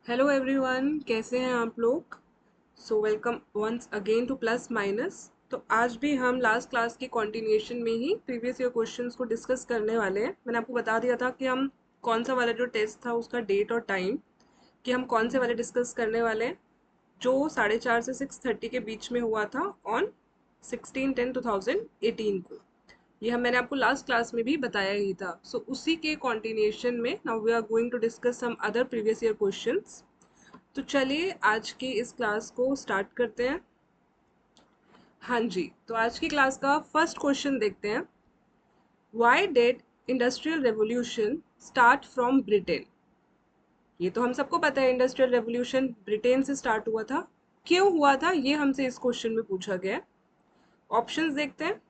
Hello everyone, कैसे हैं आप लोग। Welcome once again to plus minus. तो आज भी हम लास्ट क्लास की कंटिन्यूएशन में ही प्रीवियस ईयर क्वेश्चंस को डिस्कस करने वाले हैं। मैंने आपको बता दिया था कि हम कौन सा वाला जो टेस्ट था उसका डेट और टाइम, कि हम कौन से वाले डिस्कस करने वाले हैं, जो 4:30 से 6:30 के बीच में हुआ था ऑन 16/10/2018 को। ये हम मैंने आपको लास्ट क्लास में भी बताया ही था। उसी के कॉन्टिन्यूएशन में now we are going to discuss some other previous year questions. तो चलिए आज की इस क्लास को स्टार्ट करते हैं। हाँ जी, तो आज की क्लास का फर्स्ट क्वेश्चन देखते हैं। Why did industrial revolution start from Britain. ये तो हम सबको पता है, इंडस्ट्रियल रेवोल्यूशन ब्रिटेन से स्टार्ट हुआ था। क्यों हुआ था ये हमसे इस क्वेश्चन में पूछा गया है। ऑप्शंस देखते हैं।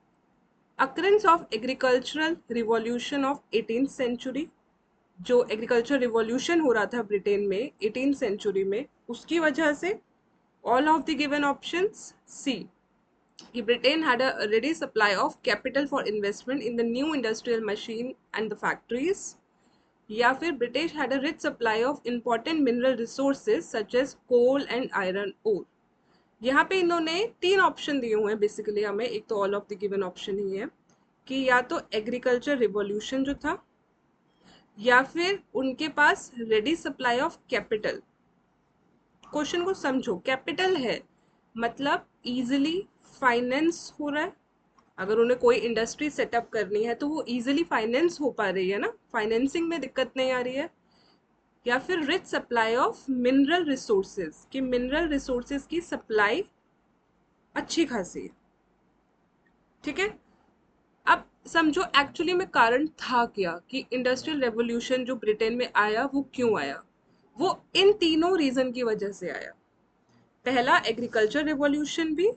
Occurrence of agricultural revolution of 18th century, जो एग्रीकल्चर रिवॉल्यूशन हो रहा था ब्रिटेन में 18th सेंचुरी में, उसकी वजह से। All of the given options. See, कि Britain had a ready supply of capital for investment in the new industrial machine and the factories, या फिर British had a rich supply of important mineral resources such as coal and iron ore। यहाँ पे इन्होंने तीन option दिए हुए हैं basically हमें। एक तो all of the given option ही है कि या तो एग्रीकल्चर रिवॉल्यूशन जो था, या फिर उनके पास ready supply of capital. Question को समझो, कैपिटल है मतलब इजिली फाइनेंस हो रहा है। अगर उन्हें कोई इंडस्ट्री सेटअप करनी है तो वो इजीली फाइनेंस हो पा रही है ना, फाइनेंसिंग में दिक्कत नहीं आ रही है। या फिर rich supply of mineral resources, कि मिनरल रिसोर्सेज की सप्लाई अच्छी खासी है। ठीक है। अब समझो एक्चुअली में कारण था क्या, कि इंडस्ट्रियल रेवोल्यूशन जो ब्रिटेन में आया वो क्यों आया। वो इन तीनों रीजन की वजह से आया। पहला, एग्रीकल्चर रिवॉल्यूशन भी,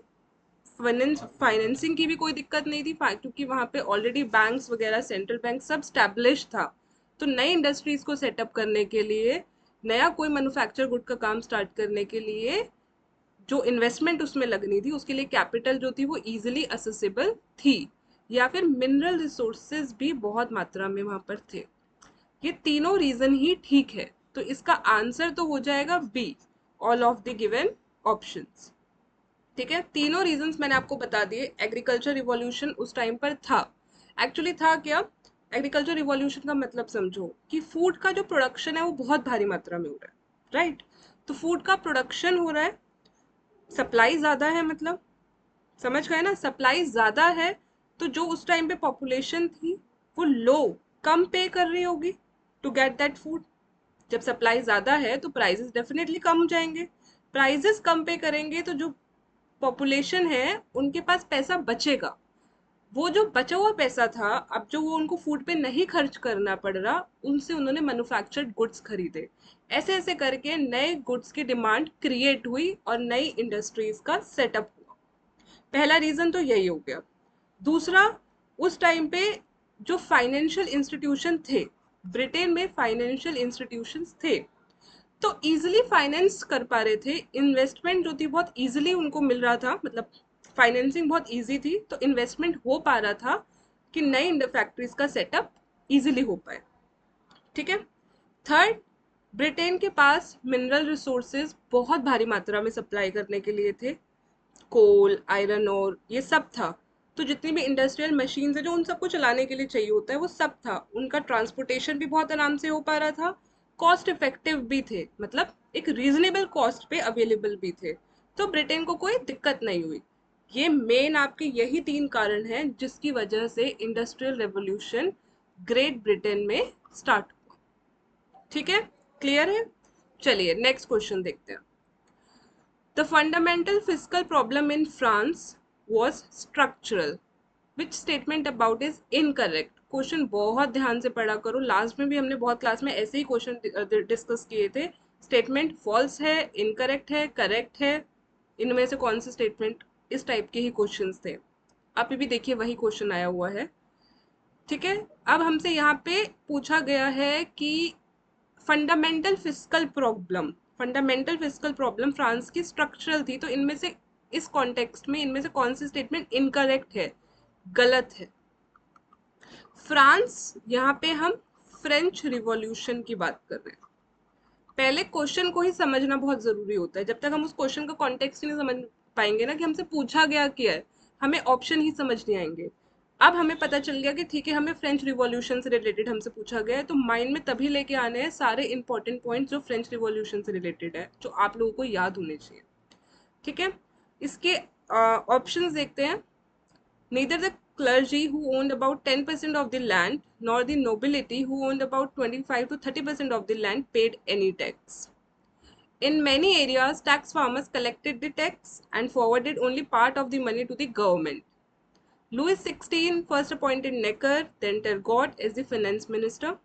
फाइनेंसिंग की भी कोई दिक्कत नहीं थी क्योंकि वहां पे ऑलरेडी बैंक्स वगैरह, सेंट्रल बैंक सब स्टैब्लिश था। तो नई इंडस्ट्रीज को सेटअप करने के लिए, नया कोई मैन्युफैक्चर गुड का काम स्टार्ट करने के लिए जो इन्वेस्टमेंट उसमें लगनी थी, उसके लिए कैपिटल जो थी वो इजीली असेसिबल थी। या फिर मिनरल रिसोर्सेज भी बहुत मात्रा में वहां पर थे। ये तीनों रीजन ही ठीक है। तो इसका आंसर तो हो जाएगा B, all of the given options. ठीक है, तीनों रीजंस मैंने आपको बता दिए। एग्रीकल्चर रिवॉल्यूशन उस टाइम पर था। एक्चुअली था क्या, एग्रीकल्चर रिवॉल्यूशन का मतलब समझो कि फूड का जो प्रोडक्शन है वो बहुत भारी मात्रा में हो रहा है, राइट। तो फूड का प्रोडक्शन हो रहा है, सप्लाई ज्यादा है, मतलब समझ गए ना, सप्लाई ज्यादा है। तो जो उस टाइम पे पॉपुलेशन थी वो लो, कम पे कर रही होगी टू गेट दैट फूड। जब सप्लाई ज्यादा है तो प्राइसेस डेफिनेटली कम हो जाएंगे। प्राइसेस कम पे करेंगे तो जो पॉपुलेशन है उनके पास पैसा बचेगा। वो जो बचा हुआ पैसा था, अब जो वो उनको फूड पे नहीं खर्च करना पड़ रहा, उनसे उन्होंने मैन्युफैक्चर्ड गुड्स खरीदे। ऐसे ऐसे करके नए गुड्स की डिमांड क्रिएट हुई और नई इंडस्ट्रीज का सेटअप हुआ। पहला रीजन तो यही हो गया। दूसरा, उस टाइम पे जो फाइनेंशियल इंस्टीट्यूशन थे, ब्रिटेन में फाइनेंशियल इंस्टीट्यूशंस थे, तो इजीली फाइनेंस कर पा रहे थे। इन्वेस्टमेंट जो थी बहुत इजीली उनको मिल रहा था, मतलब फाइनेंसिंग बहुत इजी थी, तो इन्वेस्टमेंट हो पा रहा था कि नई फैक्ट्रीज का सेटअप इजीली हो पाए। ठीक है। थर्ड, ब्रिटेन के पास मिनरल रिसोर्सेज बहुत भारी मात्रा में सप्लाई करने के लिए थे। कोल, आयरन और ये सब था। तो जितनी भी इंडस्ट्रियल मशीन्स है जो उन सबको चलाने के लिए चाहिए होता है वो सब था। उनका ट्रांसपोर्टेशन भी बहुत आराम से हो पा रहा था। कॉस्ट इफेक्टिव भी थे, मतलब एक रीजनेबल कॉस्ट पे अवेलेबल भी थे। तो ब्रिटेन को कोई दिक्कत नहीं हुई। ये मेन आपके यही तीन कारण हैं जिसकी वजह से इंडस्ट्रियल रेवोल्यूशन ग्रेट ब्रिटेन में स्टार्ट हुआ। ठीक है, क्लियर है। चलिए नेक्स्ट क्वेश्चन देखते हैं। The fundamental fiscal problem in France was structural. Which statement about is incorrect? Question बहुत ध्यान से पढ़ा करो, लास्ट में भी हमने बहुत क्लास में ऐसे ही क्वेश्चन डिस्कस किए थे। स्टेटमेंट फॉल्स है, इनकरेक्ट है, करेक्ट है, इनमें से कौन से स्टेटमेंट, इस टाइप के ही क्वेश्चंस थे। अभी भी देखिए वही क्वेश्चन आया हुआ है। ठीक है। अब हमसे यहाँ पे पूछा गया है कि fundamental fiscal problem, fundamental fiscal problem France की स्ट्रक्चरल थी, तो इनमें से, इस कॉन्टेक्स्ट में इनमें से कौन सी स्टेटमेंट इनकरेक्ट है, गलत है। फ्रांस, यहाँ पे हम फ्रेंच रिवॉल्यूशन की बात कर रहे हैं। पहले क्वेश्चन को ही समझना बहुत जरूरी होता है। जब तक हम उस क्वेश्चन का कॉन्टेक्स्ट ही नहीं समझ पाएंगे ना कि हमसे पूछा गया क्या है, हमें ऑप्शन ही समझ नहीं आएंगे। अब हमें पता चल गया कि ठीक है, हमें फ्रेंच रिवॉल्यूशन से रिलेटेड हमसे पूछा गया है, तो माइंड में तभी लेके आने हैं सारे इंपॉर्टेंट पॉइंट जो फ्रेंच रिवॉल्यूशन से रिलेटेड है, जो आप लोगों को याद होने चाहिए। ठीक है, इसके ऑप्शंस देखते हैं। Neither the clergy who owned about 10% of the land nor the nobility who owned about 25 to 30% of the land paid any tax. In many areas, tax farmers collected the tax and forwarded only part of the money to the government. Louis XVI first appointed Necker, then Turgot as the finance minister.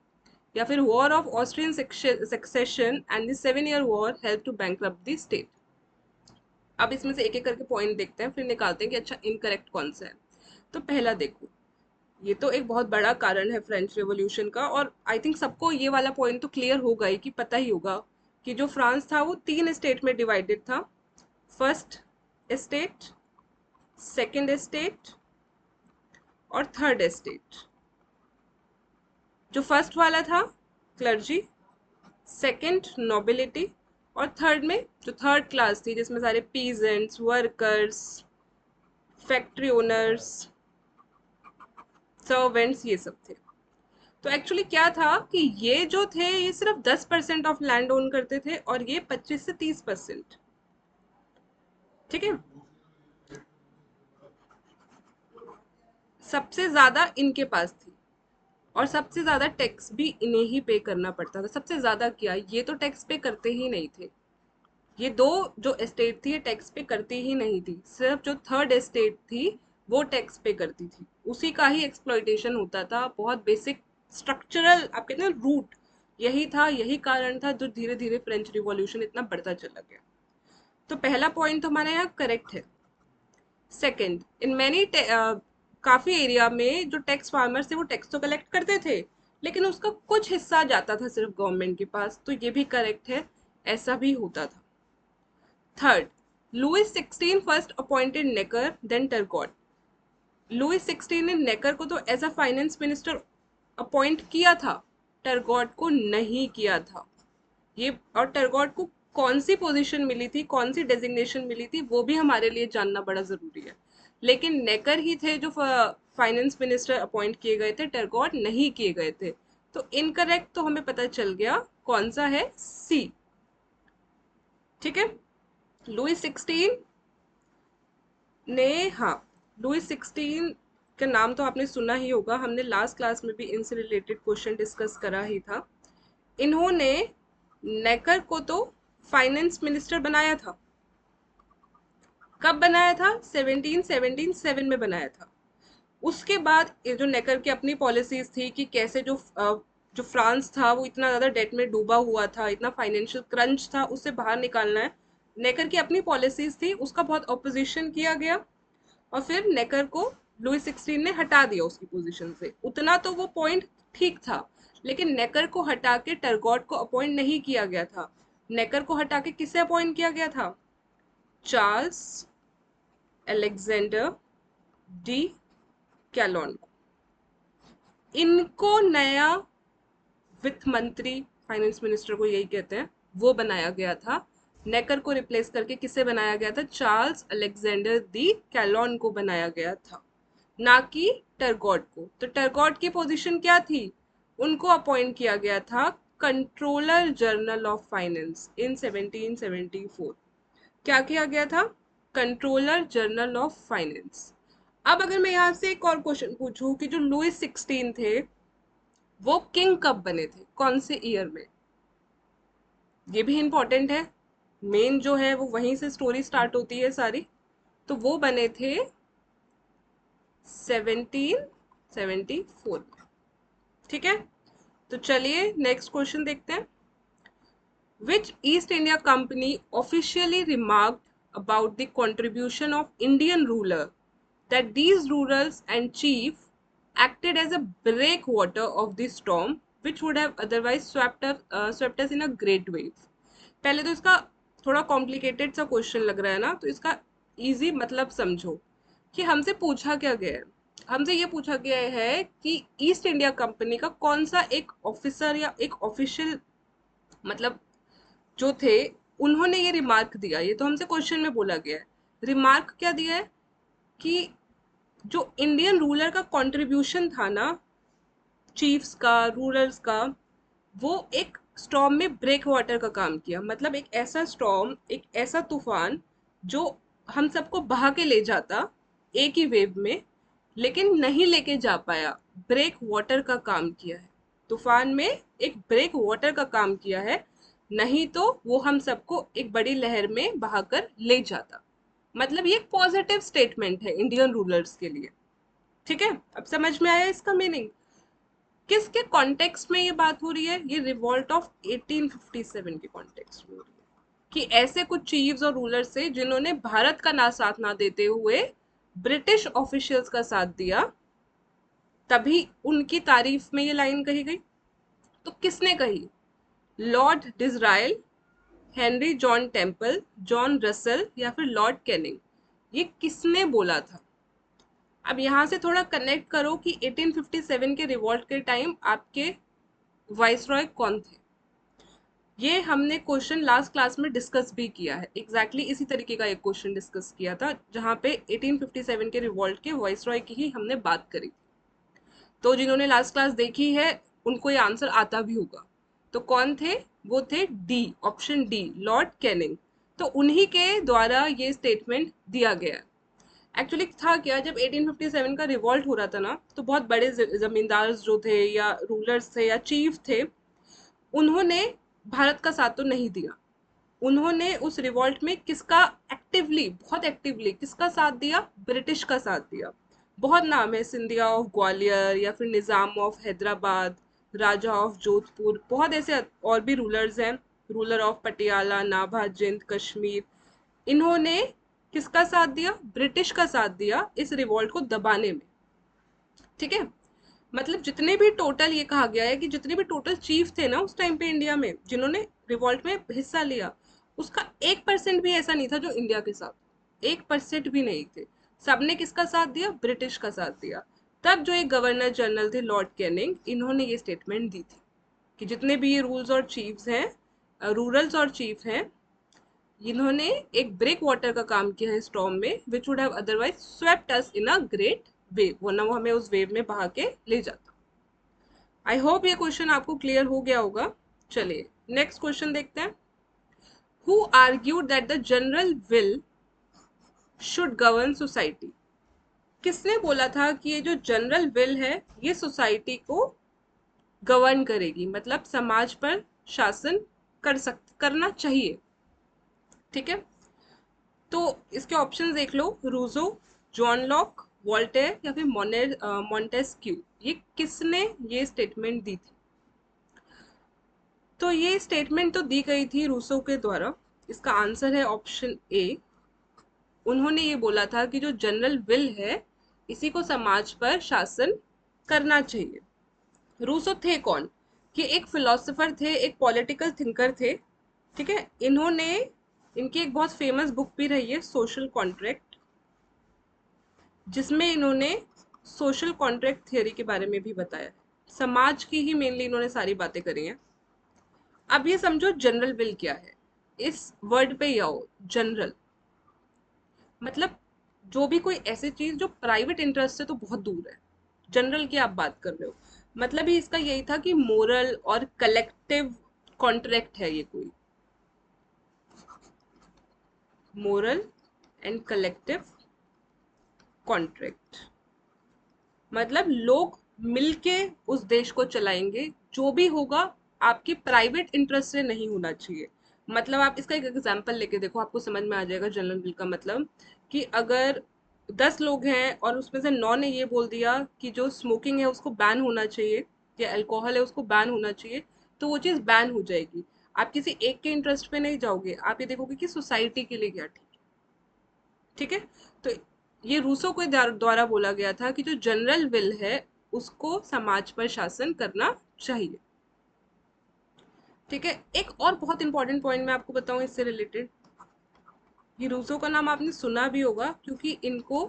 या फिर War of Austrian Succession and the 7-Year War helped to bankrupt the state. अब इसमें से एक एक करके point देखते हैं, फिर निकालते हैं कि अच्छा इनकरेक्ट कौन सा है। तो पहला देखो, ये तो एक बहुत बड़ा कारण है फ्रेंच रेवोल्यूशन का, और आई थिंक सबको ये वाला पॉइंट तो क्लियर होगा ही, कि पता ही होगा कि जो फ्रांस था वो 3 स्टेट में डिवाइडेड था। फर्स्ट स्टेट, सेकंड स्टेट और थर्ड स्टेट। जो फर्स्ट वाला था क्लर्जी, सेकंड नोबिलिटी, और थर्ड में जो थर्ड क्लास थी जिसमें सारे peasants, workers, factory owners, servants, ये सब थे। तो एक्चुअली क्या था कि ये जो थे ये सिर्फ 10% ऑफ लैंड ओन करते थे और ये 25 से 30%। ठीक है, सबसे ज्यादा इनके पास थी और सबसे ज्यादा टैक्स भी इन्हें ही पे करना पड़ता था। सबसे ज्यादा क्या, ये तो टैक्स पे करते ही नहीं थे। ये दो जो एस्टेट थी ये टैक्स पे करती ही नहीं थी, सिर्फ जो थर्ड एस्टेट थी वो टैक्स पे करती थी। उसी का ही एक्सप्लॉइटेशन होता था। बहुत बेसिक स्ट्रक्चरल आप कहते हैं रूट यही था, यही कारण था जो धीरे धीरे फ्रेंच रिवॉल्यूशन इतना बढ़ता चला गया। तो पहला पॉइंट तो हमारा यहाँ करेक्ट है। सेकंड, इन मैनी काफी एरिया में जो टैक्स फार्मर्स थे वो टैक्स तो कलेक्ट करते थे, लेकिन उसका कुछ हिस्सा जाता था सिर्फ गवर्नमेंट के पास, तो ये भी करेक्ट है, ऐसा भी होता था। Third, Louis 16 first appointed Necker then Turgot. Louis 16 ने नेकर को तो as a finance minister appoint किया था, टर्गोट को नहीं किया था। ये और टर्गोट को कौन सी पोजीशन मिली थी, कौन सी डेजिग्नेशन मिली थी, वो भी हमारे लिए जानना बड़ा जरूरी है। लेकिन नेकर ही थे जो फाइनेंस मिनिस्टर अपॉइंट किए गए थे, टर्गोट नहीं किए गए थे। तो इनकरेक्ट तो हमें पता चल गया कौन सा है, सी। ठीक है, लुइस 16 ने, हाँ, लुइस 16 का नाम तो आपने सुना ही होगा, हमने लास्ट क्लास में भी इनसे रिलेटेड क्वेश्चन डिस्कस करा ही था। इन्होंने नेकर को तो फाइनेंस मिनिस्टर बनाया था। कब बनाया था, 1777 में बनाया था। उसके बाद ये जो नेकर की अपनी पॉलिसीज थी कि कैसे जो फ्रांस था वो इतना ज्यादा डेट में डूबा हुआ था, इतना फाइनेंशियल क्रंच था, उससे बाहर निकालना है। नेकर की अपनी पॉलिसीज थी, उसका बहुत ऑपोजिशन किया गया और फिर नेकर को लुइस 16 ने हटा दिया उसकी पोजीशन से। उतना तो वो पॉइंट ठीक था, लेकिन नेकर को हटा के टर्गोट को अपॉइंट नहीं किया गया था। नेकर को हटा के किसे अपॉइंट किया गया था, चार्ल्स अलेक्जेंडर डी कैलोन को। इनको नया वित्त मंत्री, फाइनेंस मिनिस्टर को यही कहते हैं, वो बनाया गया था। नेकर को रिप्लेस करके किसे बनाया गया था, चार्ल्स अलेक्जेंडर दी कैलोन को बनाया गया था, ना कि टर्गोट को। तो टर्गोट की पोजीशन क्या थी, उनको अपॉइंट किया गया था कंट्रोलर जनरल ऑफ फाइनेंस इन 1774। क्या किया गया था, कंट्रोलर जनरल ऑफ फाइनेंस। अब अगर मैं यहाँ से एक और क्वेश्चन पूछूं कि जो लुइस 16 थे वो किंग कब बने थे, कौन से ईयर में, ये भी इंपॉर्टेंट है। मेन जो है वो वहीं से स्टोरी स्टार्ट होती है सारी। तो वो बने थे 1774 में। ठीक है, तो चलिए नेक्स्ट क्वेश्चन देखते हैं। Which East India Company officially remarked about the contribution of Indian ruler that these rulers and chief acted as a breakwater of the storm which would have otherwise swept us in a great wave? पहले तो इसका थोड़ा complicated सा question लग रहा है ना, तो इसका इजी मतलब समझो कि हमसे पूछा क्या गया है। हमसे ये पूछा गया है कि ईस्ट इंडिया कंपनी का कौन सा एक ऑफिसर या एक ऑफिशियल, मतलब जो थे, उन्होंने ये रिमार्क दिया, ये तो हमसे क्वेश्चन में बोला गया है। रिमार्क क्या दिया है कि जो इंडियन रूलर का कंट्रीब्यूशन था ना, चीफ्स का, रूलर्स का, वो एक स्टॉर्म में ब्रेक वाटर का काम किया। मतलब एक ऐसा स्टॉर्म, एक ऐसा तूफान जो हम सबको बहा के ले जाता एक ही वेव में, लेकिन नहीं लेके जा पाया, ब्रेक वाटर का काम किया है। तूफान में एक ब्रेक वाटर का काम किया है, नहीं तो वो हम सबको एक बड़ी लहर में बहाकर ले जाता। मतलब ये एक पॉजिटिव स्टेटमेंट है इंडियन रूलर्स के लिए। ठीक है, अब समझ में आया इसका मीनिंग। किसके कॉन्टेक्स्ट में ये बात हो रही है? ये रिवॉल्ट ऑफ 1857 के कॉन्टेक्स्ट में हो रही है कि ऐसे कुछ चीफ्स और रूलर्स थे जिन्होंने भारत का ना साथ ना देते हुए ब्रिटिश ऑफिशियल्स का साथ दिया, तभी उनकी तारीफ में ये लाइन कही गई। तो किसने कही? Lord Disraeli, Henry John Temple, John Russell या फिर लॉर्ड कैनिंग? ये किसने बोला था? अब यहां से थोड़ा कनेक्ट करो कि 1857 के रिवॉल्ट के टाइम आपके वाइसरॉय कौन थे। ये हमने क्वेश्चन लास्ट क्लास में डिस्कस भी किया है। इसी तरीके का एक क्वेश्चन डिस्कस किया था जहां पे 1857 के रिवॉल्ट के वाइसरॉय की ही हमने बात करी। तो जिन्होंने लास्ट क्लास देखी है उनको ये आंसर आता भी होगा। तो कौन थे? वो थे D, option D, Lord Canning. तो उन्हीं के द्वारा ये स्टेटमेंट दिया गया है। एक्चुअली था क्या, जब 1857 का रिवॉल्ट हो रहा था ना, तो बहुत बड़े जमींदार जो थे या रूलर्स थे या चीफ थे, उन्होंने भारत का साथ तो नहीं दिया। उन्होंने उस रिवॉल्ट में किसका एक्टिवली, बहुत एक्टिवली किसका साथ दिया? ब्रिटिश का साथ दिया। बहुत नाम है, सिंधिया ऑफ ग्वालियर या फिर निजाम ऑफ हैदराबाद, राजा ऑफ जोधपुर, बहुत ऐसे और भी रूलर्स हैं, रूलर ऑफ पटियाला, नाभा, जिंद, कश्मीर। इन्होंने किसका साथ दिया? ब्रिटिश का साथ दिया इस रिवॉल्ट को दबाने में। ठीक है, मतलब जितने भी टोटल, ये कहा गया है कि जितने भी टोटल चीफ थे ना उस टाइम पे इंडिया में जिन्होंने रिवॉल्ट में हिस्सा लिया, उसका 1% भी ऐसा नहीं था जो इंडिया के साथ, 1% भी नहीं थे। सबने किसका साथ दिया? ब्रिटिश का साथ दिया। तब जो एक गवर्नर जनरल थे लॉर्ड कैनिंग, इन्होंने ये स्टेटमेंट दी थी कि जितने भी ये रूल्स और चीफ्स हैं, रूरल्स और चीफ हैं, इन्होंने एक ब्रेक वाटर का काम किया है स्टॉर्म में, which would have otherwise swept us in a great wave, वरना वो हमें उस वेव में बहा के ले जाता। आई होप ये क्वेश्चन आपको क्लियर हो गया होगा। चलिए नेक्स्ट क्वेश्चन देखते हैं। Who argued that the general will should govern society? किसने बोला था कि ये जो जनरल विल है ये सोसाइटी को गवर्न करेगी, मतलब समाज पर शासन करना चाहिए? ठीक है, तो इसके ऑप्शन देख लो, रूजो, जॉन लॉक, वॉल्टेयर या फिर मॉन्टेस्क्यू। ये किसने ये स्टेटमेंट दी थी? तो ये स्टेटमेंट तो दी गई थी रूसो के द्वारा। इसका आंसर है ऑप्शन ए। उन्होंने ये बोला था कि जो जनरल विल है इसी को समाज पर शासन करना चाहिए। रूसो थे कौन? कि एक फिलोसोफर थे, एक पॉलिटिकल थिंकर थे। ठीक है, इन्होंने, इनकी एक बहुत फेमस बुक भी रही है सोशल कॉन्ट्रैक्ट, जिसमें इन्होंने सोशल कॉन्ट्रैक्ट थियोरी के बारे में भी बताया। समाज की ही मेनली इन्होंने सारी बातें करी हैं। अब ये समझो जनरल विल क्या है। इस वर्ड पे ही आओ, जनरल मतलब जो भी कोई ऐसी चीज जो प्राइवेट इंटरेस्ट से तो बहुत दूर है। जनरल की आप बात कर रहे हो, मतलब ही इसका यही था कि मोरल और कलेक्टिव कॉन्ट्रैक्ट है ये कोई, मोरल एंड कलेक्टिव कॉन्ट्रैक्ट। मतलब लोग मिलके उस देश को चलाएंगे, जो भी होगा आपके प्राइवेट इंटरेस्ट से नहीं होना चाहिए। मतलब आप इसका एक एग्जांपल लेके देखो, आपको समझ में आ जाएगा जनरल बिल का मतलब। कि अगर 10 लोग हैं और उसमें से 9 ने ये बोल दिया कि जो स्मोकिंग है उसको बैन होना चाहिए, या अल्कोहल है उसको बैन होना चाहिए, तो वो चीज़ बैन हो जाएगी। आप किसी एक के इंटरेस्ट पे नहीं जाओगे, आप ये देखोगे कि सोसाइटी के लिए क्या ठीक है। ठीक है, तो ये रूसो के द्वारा बोला गया था कि जो जनरल विल है उसको समाज पर शासन करना चाहिए। ठीक है, एक और बहुत इंपॉर्टेंट पॉइंट मैं आपको बताऊं इससे रिलेटेड। ये रूसो का नाम आपने सुना भी होगा क्योंकि इनको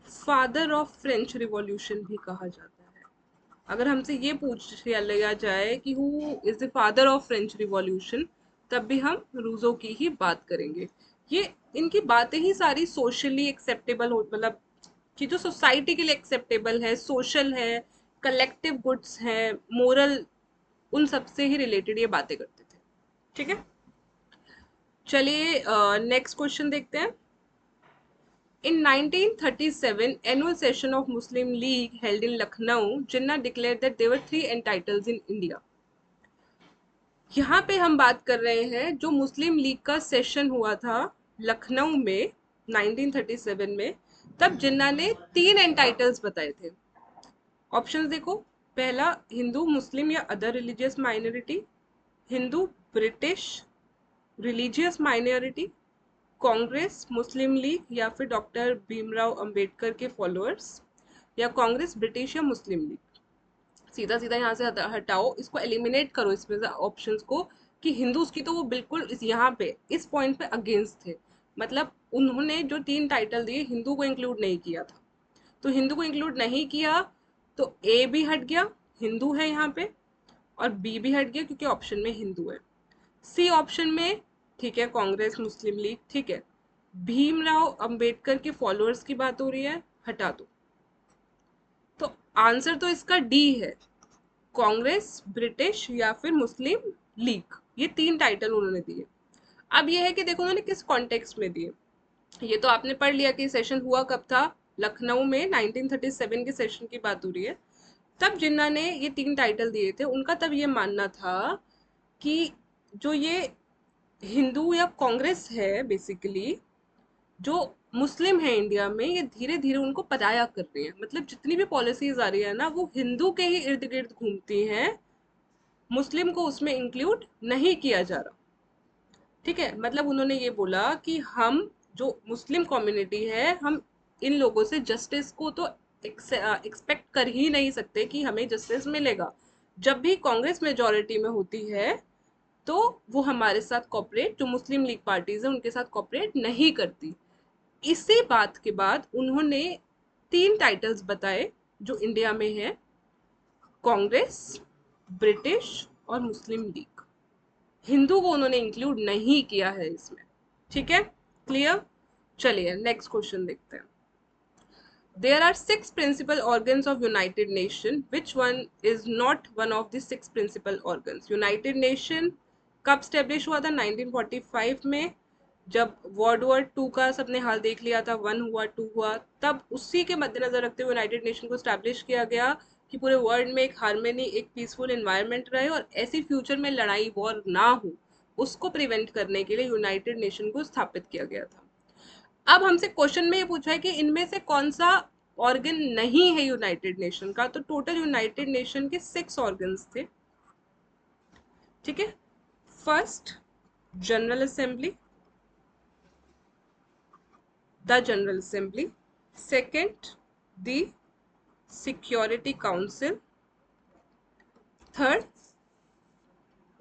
फादर ऑफ फ्रेंच रिवॉल्यूशन भी कहा जाता है। अगर हमसे ये पूछ लिया जाए कि who is the father of French revolution, तब भी हम रूजो की ही बात करेंगे। ये इनकी बातें ही सारी सोशली एक्सेप्टेबल हो, मतलब कि जो सोसाइटी के लिए एक्सेप्टेबल है, सोशल है, कलेक्टिव गुड्स है, मोरल, उन सब से ही रिलेटेड ये बातें करते थे। ठीक है, चलिए नेक्स्ट क्वेश्चन देखते हैं। In 1937 annual session of Muslim League held in Lucknow, Jinnah declared that there were three entitles in India. यहाँ पे हम बात कर रहे हैं जो मुस्लिम लीग का सेशन हुआ था लखनऊ में 1937 में, तब जिन्ना ने तीन एंटाइटल्स बताए थे। ऑप्शंस देखो, पहला हिंदू मुस्लिम या other religious minority, Hindu British religious minority, Congress Muslim League या फिर डॉक्टर भीमराव अंबेडकर के फॉलोअर्स, या कांग्रेस ब्रिटिश या मुस्लिम लीग। सीधा सीधा यहाँ से हटाओ, इसको एलिमिनेट करो इसमें से ऑप्शंस को, कि हिंदूज की तो वो बिल्कुल इस यहाँ पे इस पॉइंट पे अगेंस्ट थे, मतलब उन्होंने जो तीन टाइटल दिए हिंदू को इंक्लूड नहीं किया था। तो हिंदू को इंक्लूड नहीं किया तो ए भी हट गया, हिंदू है यहाँ पे, और बी भी हट गया क्योंकि ऑप्शन में हिंदू है। सी ऑप्शन में ठीक है, कांग्रेस मुस्लिम लीग ठीक है, भीमराव अंबेडकर के फॉलोअर्स की बात हो रही है, हटा दो। तो आंसर तो इसका डी है, कांग्रेस ब्रिटिश या फिर मुस्लिम लीग, ये तीन टाइटल उन्होंने दिए। अब ये है कि देखो उन्होंने किस कॉन्टेक्स्ट में दिए। ये तो आपने पढ़ लिया कि सेशन हुआ कब था, लखनऊ में 1937 के सेशन की बात हो रही है। तब जिन्ना ने ये तीन टाइटल दिए थे, उनका तब ये मानना था कि जो ये हिंदू या कांग्रेस है बेसिकली, जो मुस्लिम है इंडिया में, ये धीरे धीरे उनको पराया कर रही है। मतलब जितनी भी पॉलिसीज आ रही है ना, वो हिंदू के ही इर्द गिर्द घूमती हैं, मुस्लिम को उसमें इंक्लूड नहीं किया जा रहा। ठीक है, मतलब उन्होंने ये बोला कि हम जो मुस्लिम कम्युनिटी है, हम इन लोगों से जस्टिस को तो एक्सपेक्ट कर ही नहीं सकते कि हमें जस्टिस मिलेगा। जब भी कांग्रेस मेजोरिटी में होती है तो वो हमारे साथ कॉपरेट, जो मुस्लिम लीग पार्टीज है उनके साथ कॉपरेट नहीं करती। इसी बात के बाद उन्होंने तीन टाइटल्स बताए जो इंडिया में है, कांग्रेस, ब्रिटिश और मुस्लिम लीग। हिंदू को उन्होंने इंक्लूड नहीं किया है इसमें। ठीक है, क्लियर। चलिए नेक्स्ट क्वेश्चन देखते हैं। There are six principal organs of United Nation. Which one is not one of the six principal organs? United Nation कब स्टेब्लिश हुआ था? 1945 में, जब वर्ल्ड वॉर टू का सबने हाल देख लिया था, वन हुआ टू हुआ, तब उसी के मद्देनजर रखते हुए यूनाइटेड नेशन को स्टैब्लिश किया गया कि पूरे वर्ल्ड में एक हार्मनी, एक पीसफुल एनवायरनमेंट रहे और ऐसी फ्यूचर में लड़ाई वॉर ना हो, उसको प्रिवेंट करने के लिए यूनाइटेड नेशन को स्थापित किया गया था। अब हमसे क्वेश्चन में ये पूछा है कि इनमें से कौन सा ऑर्गन नहीं है यूनाइटेड नेशन का। तो टोटल यूनाइटेड नेशन के 6 ऑर्गन्स थे। ठीक है, first general assembly, the general assembly, second the security council, third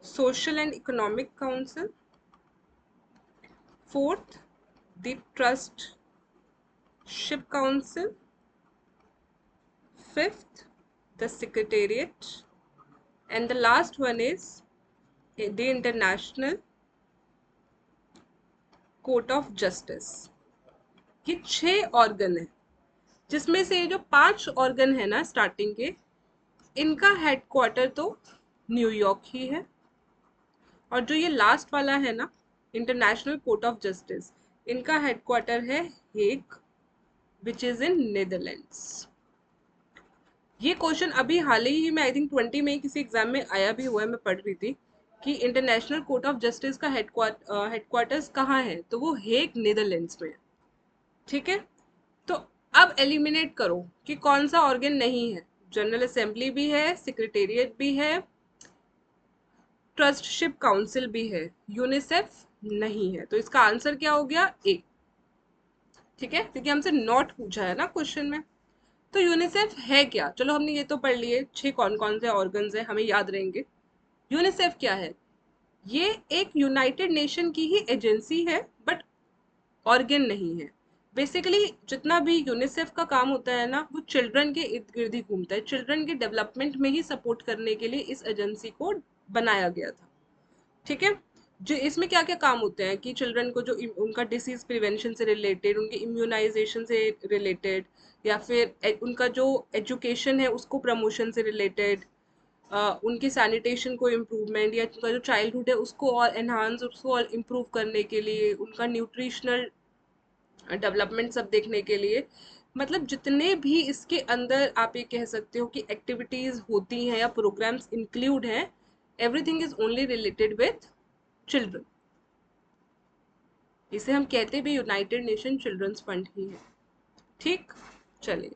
social and economic council, fourth the ट्रस्टशिप council, fifth the secretariat, and the last one is the international court of justice. ये 6 organ है, जिसमें से जो 5 organ है ना starting के, इनका headquarter तो न्यूयॉर्क ही है, और जो ये लास्ट वाला है ना इंटरनेशनल कोर्ट ऑफ जस्टिस, इनका हेडक्वार्टर है Hague, which is in Netherlands. ये क्वेश्चन अभी हाल ही में आई थिंक 20 में किसी एग्जाम में आया भी हुआ है, मैं पढ़ रही थी कि इंटरनेशनल कोर्ट ऑफ जस्टिस का हेडक्वार्टर्स कहाँ है, तो वो हेग नीदरलैंड्स में है। ठीक है, तो अब एलिमिनेट करो कि कौन सा ऑर्गन नहीं है। जनरल असेंबली भी है, सेक्रेटेरिएट भी है, ट्रस्टशिप काउंसिल भी है, यूनिसेफ नहीं है। तो इसका आंसर क्या हो गया? ए। ठीक है, क्योंकि हमसे नॉट पूछा है ना क्वेश्चन में। तो यूनिसेफ है क्या? चलो हमने ये तो पढ़ लिए 6 कौन कौन से ऑर्गन्स हैं, हमें याद रहेंगे। यूनिसेफ क्या है? ये एक यूनाइटेड नेशन की ही एजेंसी है, बट ऑर्गन नहीं है। बेसिकली जितना भी यूनिसेफ का काम होता है ना, वो चिल्ड्रन के इर्द गिर्द ही घूमता है, चिल्ड्रन के डेवलपमेंट में ही सपोर्ट करने के लिए इस एजेंसी को बनाया गया था। ठीक है। जो इसमें क्या क्या काम होते हैं कि चिल्ड्रन को जो उनका डिसीज प्रिवेंशन से रिलेटेड, उनके इम्यूनाइजेशन से रिलेटेड, या फिर उनका जो एजुकेशन है उसको प्रमोशन से रिलेटेड, उनकी सैनिटेशन को इम्प्रूवमेंट, या उनका जो चाइल्डहुड है उसको और एनहांस, उसको और इम्प्रूव करने के लिए, उनका न्यूट्रिशनल डेवलपमेंट सब देखने के लिए, मतलब जितने भी इसके अंदर आप ये कह सकते हो कि एक्टिविटीज होती हैं या प्रोग्राम्स इंक्लूड हैं, everything is only related with children. इसे हम कहते भी यूनाइटेड नेशन चिल्ड्रंस फंड ही है। ठीक। चलिए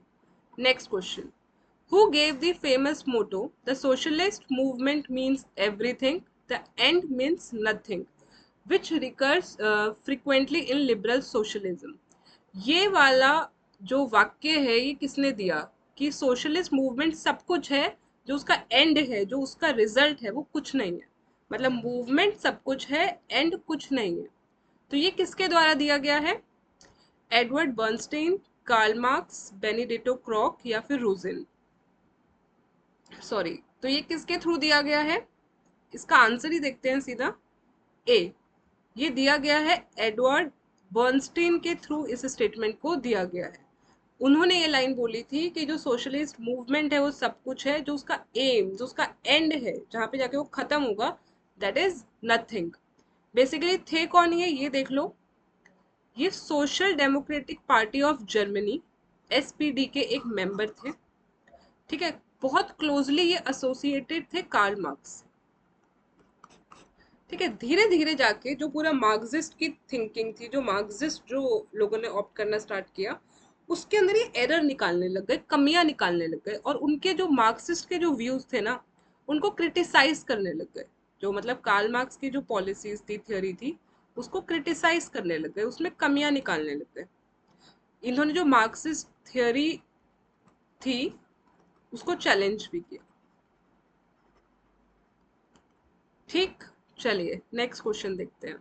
next question. Who gave the famous motto the socialist movement means everything, the end means nothing, which recurs frequently in liberal socialism? ये वाला जो वाक्य है ये किसने दिया कि सोशलिस्ट मूवमेंट सब कुछ है, जो उसका एंड है, जो उसका रिजल्ट है वो कुछ नहीं है। मतलब मूवमेंट सब कुछ है, एंड कुछ नहीं है। तो ये किसके द्वारा दिया गया है? एडवर्ड बर्नस्टीन, कार्ल मार्क्स, बेनिडिक्टो क्रॉक, या फिर रूजिन? सॉरी, तो ये किसके थ्रू दिया गया है? इसका आंसर ही देखते हैं सीधा। ए, ये दिया गया है एडवर्ड बर्नस्टीन के थ्रू, इस स्टेटमेंट को दिया गया है। उन्होंने ये लाइन बोली थी कि जो सोशलिस्ट मूवमेंट है वो सब कुछ है, जो उसका एम, जो उसका एंड है, जहां पे जाके वो खत्म होगा, दैट इज नथिंग। बेसिकली थे कौन ये देख लो। ये social democratic party of Germany, SPD के एक मेंबर थे। ठीक है। बहुत क्लोजली ये एसोसिएटेड थे कार्ल मार्क्स। ठीक है। धीरे धीरे जाके जो पूरा मार्क्सिस्ट की थिंकिंग थी, जो मार्क्सिस्ट जो लोगों ने ऑप्ट करना स्टार्ट किया, उसके अंदर ये एरर निकालने लग गए, कमियां निकालने लग गए, और उनके जो मार्क्सिस्ट के जो व्यूज थे ना, उनको क्रिटिसाइज करने लग गए। जो मतलब कार्ल मार्क्स की जो पॉलिसीज थी, थ्योरी थी, उसको क्रिटिसाइज करने लग गए, उसमें कमियां निकालने लग गए। इन्होंने जो मार्क्सिस्ट थ्योरी थी उसको चैलेंज भी किया। ठीक। चलिए नेक्स्ट क्वेश्चन देखते हैं।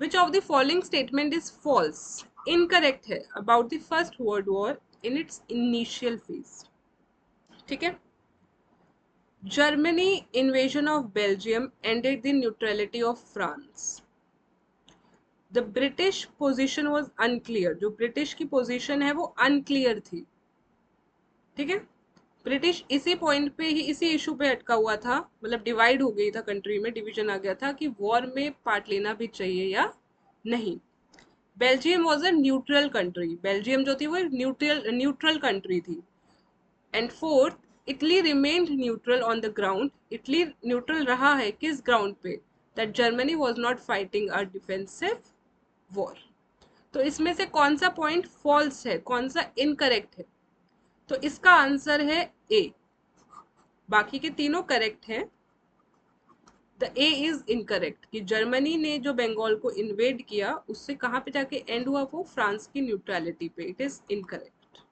Which of the following statement is false, incorrect है about the first world war in its initial phase? ठीक है। Germany invasion of Belgium ended the neutrality of France. The British position was unclear, जो British की position है वो unclear थी। ठीक है। ब्रिटिश इसी पॉइंट पे ही, इसी इशू पे अटका हुआ था, मतलब डिवाइड हो गई था, कंट्री में डिवीजन आ गया था कि वॉर में पार्ट लेना भी चाहिए या नहीं। Belgium was a neutral country, Belgium जो थी वो न्यूट्रल न्यूट्रल कंट्री थी। And fourth, Italy remained neutral on the ground, Italy neutral रहा है किस ग्राउंड पे? That Germany was not fighting a defensive war. तो इसमें से कौन सा पॉइंट फॉल्स है, कौन सा इनकरेक्ट है? तो इसका आंसर है ए। बाकी के तीनों करेक्ट हैं। द ए इज इनकरेक्ट कि जर्मनी ने जो बंगाल को इन्वेड किया, उससे कहां पे जाके एंड हुआ? वो फ्रांस की न्यूट्रलिटी पे। It is incorrect.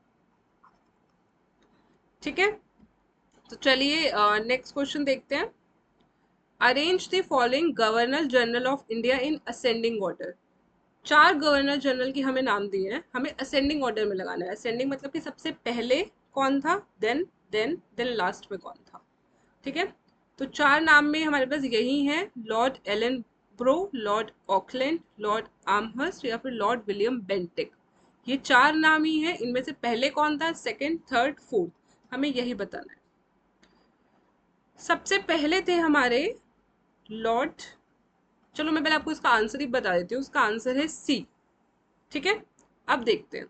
ठीक है। तो चलिए नेक्स्ट क्वेश्चन देखते हैं। Arrange the following governor general of India in ascending order. चार गवर्नर जनरल की हमें नाम दिए हैं, हमें असेंडिंग ऑर्डर में लगाना है। असेंडिंग मतलब कि सबसे पहले कौन था, देन लास्ट में कौन था। ठीक है। तो चार नाम में हमारे पास यही हैं, Lord Ellenborough, Lord Auckland, Lord Amherst, या फिर लॉर्ड विलियम बेंटिक। ये चार नाम ही हैं। इनमें से पहले कौन था, सेकंड, थर्ड, फोर्थ, हमें यही बताना है। सबसे पहले थे हमारे लॉर्ड, चलो मैं पहले आपको इसका आंसर ही बता देती हूँ। उसका आंसर है सी। ठीक है। अब देखते हैं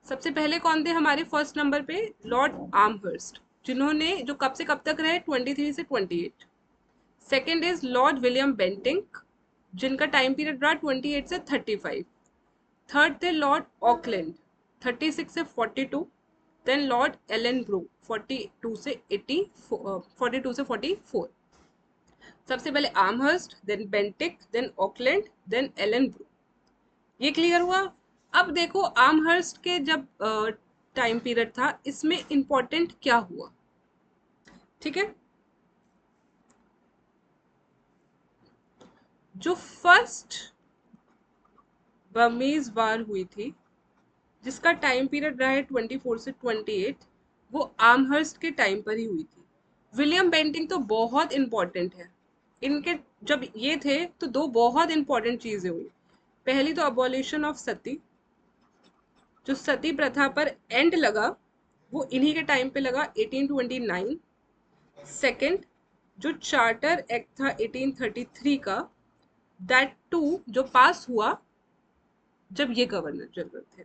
सबसे पहले कौन थे हमारे फर्स्ट नंबर पे, लॉर्ड आर्महर्स्ट, जिन्होंने जो कब से कब तक रहे, 23 से 28। Second is Lord William Bentinck, जिनका टाइम पीरियड रहा 28 से 35। थर्ड थे लॉर्ड ऑकलैंड, 36 से 42। देन लॉर्ड एलन ब्रू, 42 से 80, 42 से 44। सबसे पहले Amherst, then Bentinck, then Auckland, then Ellenborough. ये क्लियर हुआ। अब देखो आर्महर्स्ट के जब टाइम पीरियड था, इसमें इंपॉर्टेंट क्या हुआ? ठीक है। जो फर्स्ट बर्मीज वार हुई थी, जिसका टाइम पीरियड रहा है 24 से 28, वो आर्महर्स्ट के टाइम पर ही हुई थी। विलियम बेंटिंग तो बहुत इंपॉर्टेंट है। इनके जब ये थे तो दो बहुत इंपॉर्टेंट चीजें हुई। पहली तो अबॉलिशन ऑफ सती, जो सती प्रथा पर एंड लगा वो इन्हीं के टाइम पे लगा 1829। सेकंड, जो चार्टर एक्ट था 1833 का, दैट टू जो पास हुआ जब ये गवर्नर जनरल थे।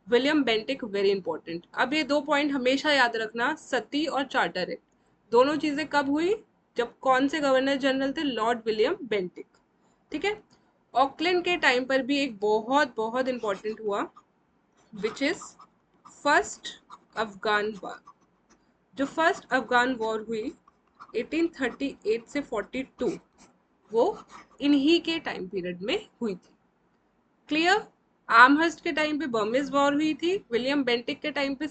William Bentinck very important. अब ये दो पॉइंट हमेशा याद रखना, सती और चार्टर एक्ट, दोनों चीजें कब हुई, जब कौन से गवर्नर जनरल थे, लॉर्ड विलियम बेंटिक। ठीक है। ऑकलैंड के टाइम पर भी एक बहुत बहुत इंपॉर्टेंट हुआ, which is first Afghan war. जो फर्स्ट अफगान वॉर हुई 1838 से 42, वो इन्हीं के टाइम पीरियड में हुई थी। क्लियर। आर्महर्स्ट के टाइम पे बर्मिज वॉर हुई थी, विलियम बेंटिक के टाइम पे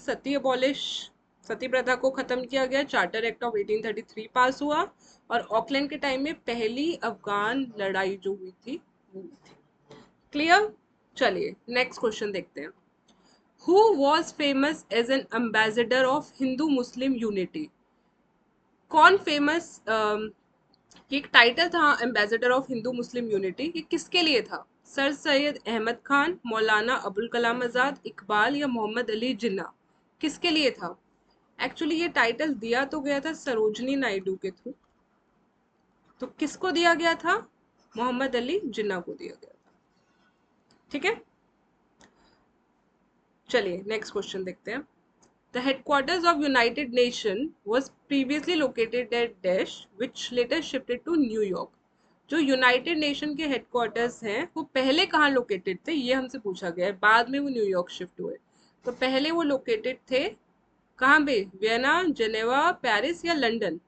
सती प्रथा को खत्म किया गया, चार्टर एक्ट ऑफ 1833 पास हुआ, और ऑकलैंड के टाइम में पहली अफगान लड़ाई जो हुई थी वो हुई थी। क्लियर। चलिए नेक्स्ट क्वेश्चन देखते हैं। Who was famous as an ambassador of Hindu Muslim unity. कौन फेमस, ये एक टाइटल था ambassador of Hindu Muslim unity, ये किसके लिए था? सर सैयद अहमद खान, मौलाना अबुल कलाम आजाद, इकबाल या मोहम्मद अली जिन्ना? किसके लिए था? एक्चुअली ये टाइटल दिया तो गया था सरोजनी नायडू के थ्रू, तो किसको दिया गया था? मोहम्मद अली जिन्ना को दिया गया था। ठीक है। चलिए नेक्स्ट क्वेश्चन देखते हैं। The headquarters of United Nations was previously located at Dash, which later shifted to New York. जो यूनाइटेड नेशन के हेडक्वार्टर्स हैं वो पहले कहाँ लोकेटेड थे, ये हमसे पूछा गया है। बाद में वो न्यूयॉर्क शिफ्ट हुए, तो पहले वो लोकेटेड थे कहाँ पे? वियना, जेनेवा, पेरिस या लंदन?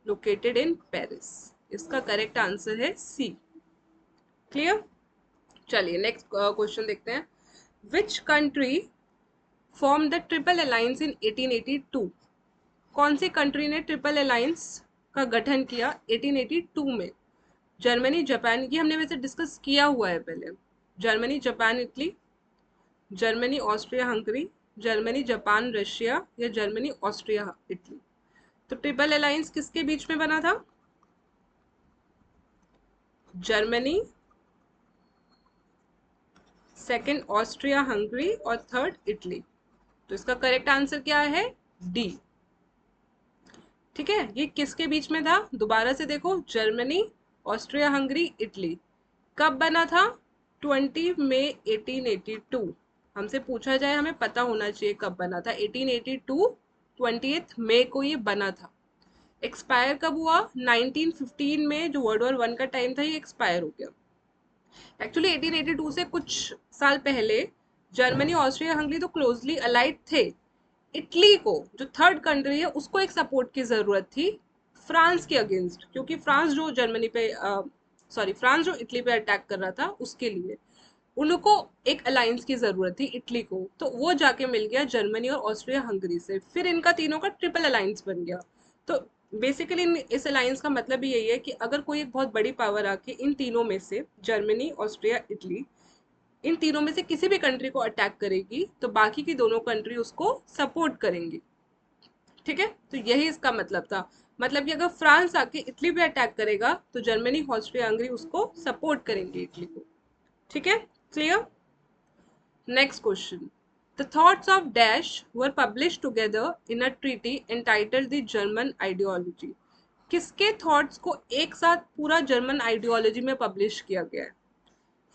Located in Paris. इसका करेक्ट आंसर है सी। क्लियर। चलिए नेक्स्ट क्वेश्चन देखते हैं। Which country form the triple alliance इन 1882? कौन सी कंट्री ने ट्रिपल अलायंस का गठन किया 1882 में? जर्मनी, जापान, ये हमने वैसे डिस्कस किया हुआ है पहले। Germany, Japan, Italy, Germany, Austria, Hungary, Germany, Japan, Russia या जर्मनी, ऑस्ट्रिया, इटली? तो ट्रिपल अलायंस किसके बीच में बना था? जर्मनी, सेकंड ऑस्ट्रिया हंगरी और थर्ड इटली। तो इसका करेक्ट आंसर क्या है? डी। ठीक है। ये किसके बीच में था? दोबारा से देखो, जर्मनी, ऑस्ट्रिया हंगरी, इटली। कब बना था? 20 मई 1882। हमसे पूछा जाए हमें पता होना चाहिए कब बना था। 1882 20 मई को ये बना था। एक्सपायर कब हुआ? 1915 में, जो वर्ल्ड वॉर वन का टाइम था, ये एक्सपायर हो गया। एक्चुअली 1882 से कुछ साल पहले जर्मनी, ऑस्ट्रिया, हंगरी तो क्लोजली अलाइड थे। इटली को, जो थर्ड कंट्री है, उसको एक सपोर्ट की जरूरत थी फ्रांस के अगेंस्ट, क्योंकि फ्रांस जो जर्मनी पे फ्रांस जो इटली पे अटैक कर रहा था उसके लिए उनको एक अलायंस की जरूरत थी इटली को, तो वो जाके मिल गया जर्मनी और ऑस्ट्रिया हंगरी से, फिर इनका तीनों का ट्रिपल अलायंस बन गया। तो बेसिकली इस अलायंस का मतलब ही यही है कि अगर कोई एक बहुत बड़ी पावर आके इन तीनों में से, जर्मनी, ऑस्ट्रिया, इटली, इन तीनों में से किसी भी कंट्री को अटैक करेगी तो बाकी की दोनों कंट्री उसको सपोर्ट करेंगी। ठीक है। तो यही इसका मतलब था। मतलब कि अगर फ्रांस आके इटली पे अटैक करेगा तो जर्मनी, ऑस्ट्रिया, हंगरी उसको सपोर्ट करेंगे, इटली को। ठीक है। Clear. Next question. The thoughts of dash were publish together in a treaty entitled the German ideology. किसके थॉट्स को एक साथ पूरा जर्मन आइडियोलॉजी में पब्लिश किया गया है?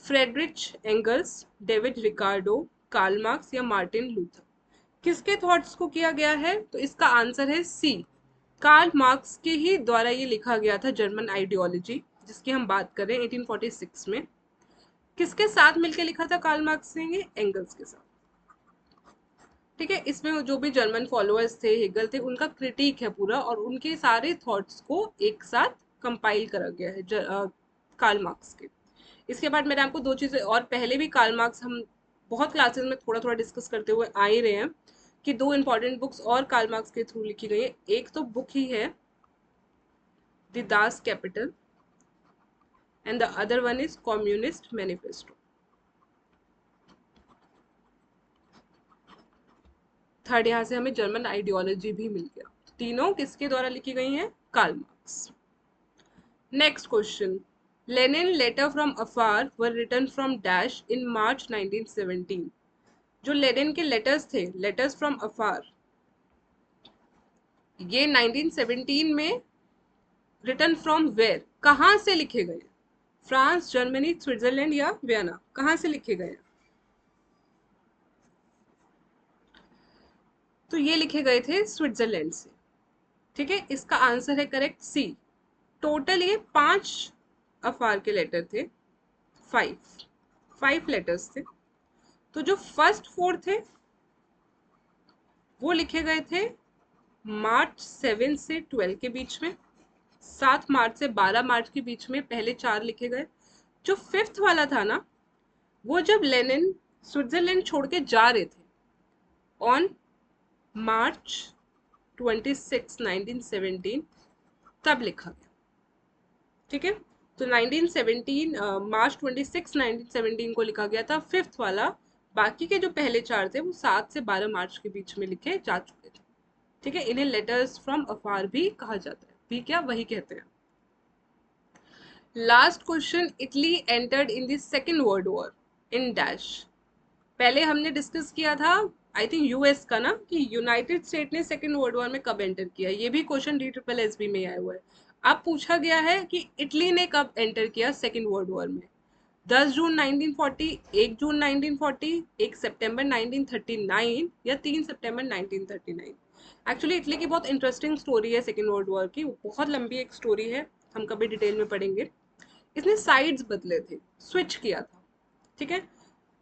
Friedrich Engels, David Ricardo, Karl Marx या मार्टिन लूथर? किसके थॉट्स को किया गया है? तो इसका आंसर है सी। कार्ल मार्क्स के ही द्वारा ये लिखा गया था जर्मन आइडियोलॉजी, जिसकी हम बात करें 1846 में। किसके साथ मिलकर लिखा था कार्ल मार्क्स ने? ये एंगल्स के साथ। ठीक है। इसमें जो भी जर्मन फॉलोअर्स थे, हेगल थे, उनका क्रिटिक है पूरा, और उनके सारे थॉट्स को एक साथ कंपाइल करा गया है कार्ल मार्क्स के। इसके बाद मैंने आपको दो चीजें और पहले भी, कार्ल मार्क्स हम बहुत क्लासेस में थोड़ा थोड़ा डिस्कस करते हुए आ ही रहे हैं कि दो इंपॉर्टेंट बुक्स और कार्ल मार्क्स के थ्रू लिखी गई है। एक तो बुक ही है the Das Kapital and the other one is communist manifesto. Third यहाँ से हमें जर्मन आइडियोलॉजी भी मिल गया। तीनों किसके द्वारा लिखी गई हैं? Karl Marx. Next question, Lenin letter from afar were written from dash in March 1917। जो लेनिन के लेटर्स थे, लेटर्स फ्रॉम अफार, ये 1917 में रिटन फ्रॉम वेयर, कहां से लिखे गए? फ्रांस, जर्मनी, स्विट्जरलैंड या वियना, कहां से लिखे गए? तो ये लिखे गए थे स्विट्जरलैंड से। ठीक है, इसका आंसर है करेक्ट सी। टोटल ये 5 अफार के लेटर थे, 5 लेटर्स थे। तो जो फर्स्ट 4 थे वो लिखे गए थे मार्च 7 से 12 के बीच में, 7 मार्च से 12 मार्च के बीच में पहले 4 लिखे गए। जो फिफ्थ वाला था ना, वो जब लेनिन स्विट्जरलैंड छोड़ के जा रहे थे ऑन मार्च 26 1917, तब लिखा गया। ठीक है, तो 1917 मार्च 26 1917 को लिखा गया था फिफ्थ वाला। बाकी के जो पहले 4 थे वो 7 से 12 मार्च के बीच में लिखे जा चुके थे। ठीक है, इन्हें लेटर्स फ्रॉम अफार भी कहा जाता है, भी क्या वही कहते हैं। Last question, Italy entered in the second world war in dash. पहले हमने डिस्कस किया था आई थिंक यूएस का ना, कि यूनाइटेड स्टेट ने सेकेंड वर्ल्ड वॉर में कब एंटर किया। ये भी क्वेश्चन DSSB में आया हुआ है। अब पूछा गया है कि इटली ने कब एंटर किया सेकेंड वर्ल्ड वॉर में। 10 जून 1940, 1 जून 1940, 1 सितंबर 1939 या 3 सितंबर 1939। एक्चुअली इटली की बहुत इंटरेस्टिंग स्टोरी है सेकेंड वर्ल्ड वॉर की, बहुत लंबी एक स्टोरी है, हम कभी डिटेल में पढ़ेंगे। इसने साइड्स बदले थे, स्विच किया था। ठीक है,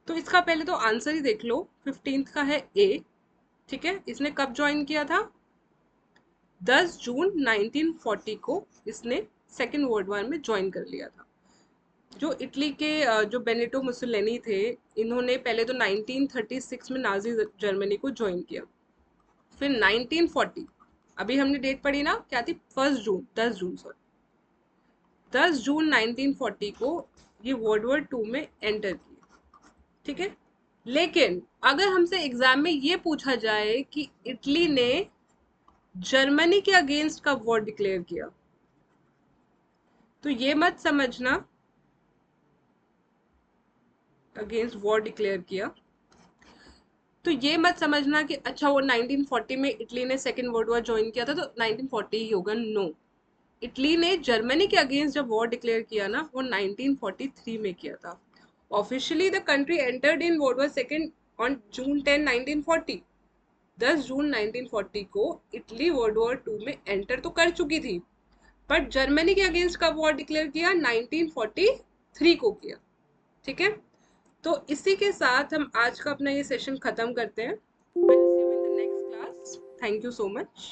तो इसका पहले तो आंसर ही देख लो, 15 का है ए। ठीक है, इसने कब ज्वाइन किया था? 10 जून 1940 को इसने सेकेंड वर्ल्ड वॉर में ज्वाइन कर लिया था। जो इटली के जो बेनिटो मुसोलिनी थे, इन्होंने पहले तो 1936 में नाजी जर्मनी को ज्वाइन किया। फिर 1940, अभी हमने डेट पढ़ी ना, क्या थी? 10 जून सॉरी, 10 जून 1940 को ये वर्ल्ड वॉर 2 में एंटर किए। ठीक है, लेकिन अगर हमसे एग्जाम में ये पूछा जाए कि इटली ने जर्मनी के अगेंस्ट कब वॉर डिक्लेयर किया, तो ये मत समझना अगेंस्ट वॉर डिक्लेयर किया, तो ये मत समझना कि अच्छा वो 1940 में इटली ने सेकेंड वर्ल्ड वॉर ज्वाइन किया था तो 1940 ही होगा। नो, इटली ने जर्मनी के अगेंस्ट जब वॉर डिक्लेयर किया ना, वो 1943 में किया था। Officially the country entered in world war second on June 10 1940। 10 जून 1940 को इटली वर्ल्ड वॉर 2 में एंटर तो कर चुकी थी, बट जर्मनी के अगेंस्ट कब वॉर डिक्लेयर किया? 1943 को किया। ठीक है, तो इसी के साथ हम आज का अपना ये सेशन खत्म करते हैं। We'll see you in the next class. Thank you so much.